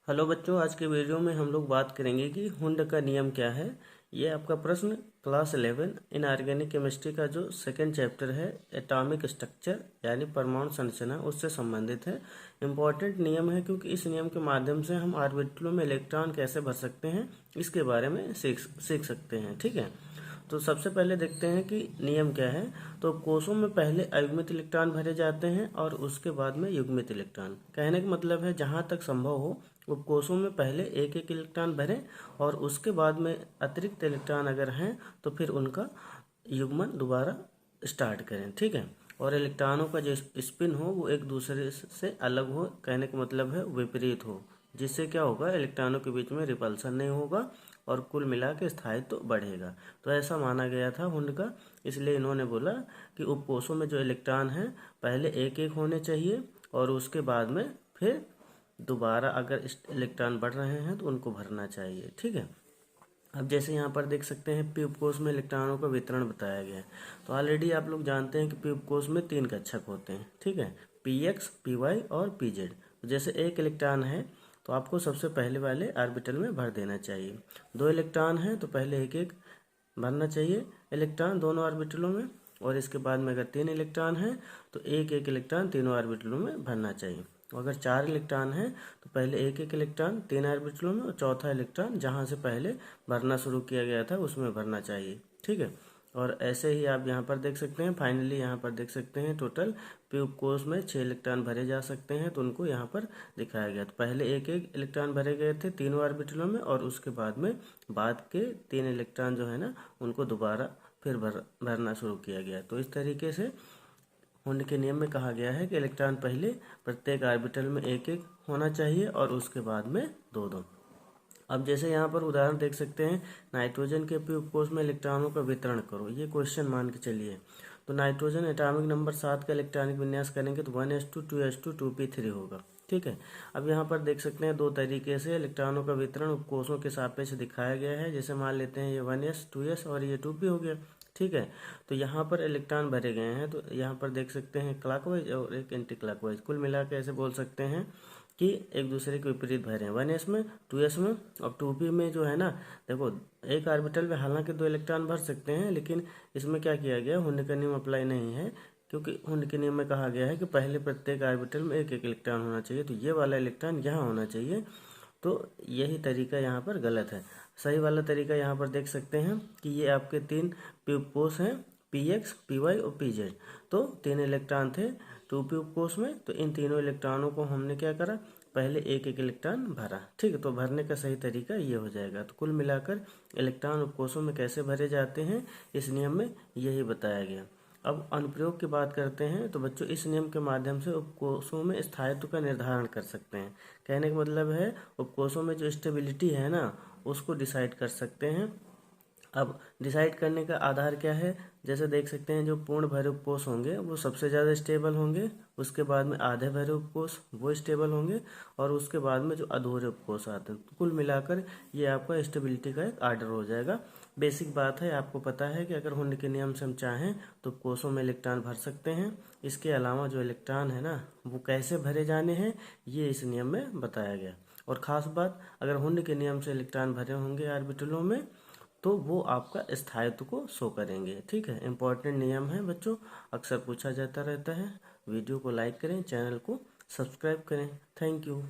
Hello बच्चों, आज के वीडियो में हम लोग बात करेंगे कि हुंड का नियम क्या है। ये आपका प्रश्न क्लास 11 इनऑर्गेनिक केमिस्ट्री का जो सेकंड चैप्टर है एटॉमिक स्ट्रक्चर यानी परमाणु संरचना उससे संबंधित है। इम्पॉर्टेंट नियम है क्योंकि इस नियम के माध्यम से हम ऑर्बिटलों में इलेक्ट्रॉन कैसे भर सकते हैं इसके बारे में सीख सकते हैं। ठीक है, तो सबसे पहले देखते हैं कि नियम क्या है। तो कोषों में पहले अयुग्मित इलेक्ट्रॉन भरे जाते हैं और उसके बाद में युग्मित इलेक्ट्रॉन। कहने का मतलब है जहाँ तक संभव हो उपकोषों में पहले एक एक इलेक्ट्रॉन भरें और उसके बाद में अतिरिक्त इलेक्ट्रॉन अगर हैं तो फिर उनका युग्मन दोबारा स्टार्ट करें। ठीक है, और इलेक्ट्रॉनों का जो स्पिन हो वो एक दूसरे से अलग हो, कहने का मतलब है विपरीत हो, जिससे क्या होगा इलेक्ट्रॉनों के बीच में रिपल्सन नहीं होगा और कुल मिला के स्थायित्व तो बढ़ेगा। तो ऐसा माना गया था हुंड का, इसलिए इन्होंने बोला कि उपकोषों में जो इलेक्ट्रॉन हैं पहले एक एक होने चाहिए और उसके बाद में फिर दोबारा अगर इलेक्ट्रॉन बढ़ रहे हैं तो उनको भरना चाहिए। ठीक है, अब जैसे यहाँ पर देख सकते हैं पी उपकोष में इलेक्ट्रॉनों का वितरण बताया गया है। तो ऑलरेडी आप लोग जानते हैं कि पी उपकोष में 3 कक्षक होते हैं। ठीक है, पी एक्स, पी वाई और पी जेड। तो जैसे एक इलेक्ट्रॉन है तो आपको सबसे पहले वाले ऑर्बिटल में भर देना चाहिए। 2 इलेक्ट्रॉन है तो पहले एक एक भरना चाहिए इलेक्ट्रॉन दोनों ऑर्बिटलों में, और इसके बाद में अगर 3 इलेक्ट्रॉन है तो एक एक इलेक्ट्रॉन तीनों ऑर्बिटलों में भरना चाहिए। अगर 4 इलेक्ट्रॉन है तो पहले एक एक इलेक्ट्रॉन 3 ऑर्बिटलों में और चौथा इलेक्ट्रॉन जहाँ से पहले भरना शुरू किया गया था उसमें भरना चाहिए। ठीक है, और ऐसे ही आप यहाँ पर देख सकते हैं। फाइनली यहाँ पर देख सकते हैं टोटल पी उपकोष में 6 इलेक्ट्रॉन भरे जा सकते हैं, तो उनको यहाँ पर दिखाया गया। तो पहले एक एक इलेक्ट्रॉन भरे गए थे तीनों ऑर्बिटलों में और उसके बाद में बाद के 3 इलेक्ट्रॉन जो है ना उनको दोबारा फिर भरना शुरू किया गया। तो इस तरीके से हुंड के नियम में कहा गया है कि इलेक्ट्रॉन पहले प्रत्येक ऑर्बिटल में एक एक होना चाहिए और उसके बाद में दो दो। अब जैसे यहाँ पर उदाहरण देख सकते हैं, नाइट्रोजन के पी उपकोष में इलेक्ट्रॉनों का वितरण करो, ये क्वेश्चन मान के चलिए। तो नाइट्रोजन एटॉमिक नंबर 7 का इलेक्ट्रॉनिक विन्यास करेंगे तो 1s2 2s2 2p3 होगा। ठीक है, अब यहाँ पर देख सकते हैं 2 तरीके से इलेक्ट्रॉनों का वितरण उपकोषों के सापेक्ष दिखाया गया है। जैसे मान लेते हैं ये 1s 2s और ये 2p हो गया। ठीक है, तो यहाँ पर इलेक्ट्रॉन भरे गए हैं तो यहाँ पर देख सकते हैं क्लॉकवाइज और एक एंटी क्लॉकवाइज, कुल मिला के ऐसे बोल सकते हैं कि एक दूसरे के विपरीत भरे हैं। 1s में 2s में और 2p में जो है ना, देखो एक ऑर्बिटल में हालांकि 2 इलेक्ट्रॉन भर सकते हैं लेकिन इसमें क्या किया गया, हुंड का नियम अप्लाई नहीं है क्योंकि हुंड के नियम में कहा गया है कि पहले प्रत्येक ऑर्बिटल में एक एक इलेक्ट्रॉन होना चाहिए। तो ये वाला इलेक्ट्रॉन यहाँ होना चाहिए, तो यही तरीका यहाँ पर गलत है। सही वाला तरीका यहाँ पर देख सकते हैं कि ये आपके 3 पी उपकोष हैं, पी एक्स, पी वाई और पी जेड। तो 3 इलेक्ट्रॉन थे 2p उपकोष में, तो इन तीनों इलेक्ट्रॉनों को हमने क्या करा, पहले एक एक इलेक्ट्रॉन भरा। ठीक है, तो भरने का सही तरीका ये हो जाएगा। तो कुल मिलाकर इलेक्ट्रॉन उपकोषों में कैसे भरे जाते हैं इस नियम में यही बताया गया। अब अनुप्रयोग की बात करते हैं। तो बच्चों इस नियम के माध्यम से उपकोषों में स्थायित्व का निर्धारण कर सकते हैं। कहने का मतलब है उपकोषों में जो स्टेबिलिटी है ना उसको डिसाइड कर सकते हैं। अब डिसाइड करने का आधार क्या है, जैसे देख सकते हैं जो पूर्ण भरे उपकोष होंगे वो सबसे ज़्यादा स्टेबल होंगे, उसके बाद में आधे भरे उपकोष वो स्टेबल होंगे और उसके बाद में जो अधूरे उपकोष आते हैं। तो कुल मिलाकर ये आपका स्टेबिलिटी का एक आर्डर हो जाएगा। बेसिक बात है, आपको पता है कि अगर हुंड के नियम से हम चाहें तो कोषों में इलेक्ट्रॉन भर सकते हैं। इसके अलावा जो इलेक्ट्रॉन है ना वो कैसे भरे जाने हैं ये इस नियम में बताया गया। और ख़ास बात, अगर हुंड के नियम से इलेक्ट्रॉन भरे होंगे ऑर्बिटलों में तो वो आपका स्थायित्व को शो करेंगे। ठीक है, इंपॉर्टेंट नियम है बच्चों, अक्सर पूछा जाता रहता है। वीडियो को लाइक करें, चैनल को सब्सक्राइब करें। Thank you.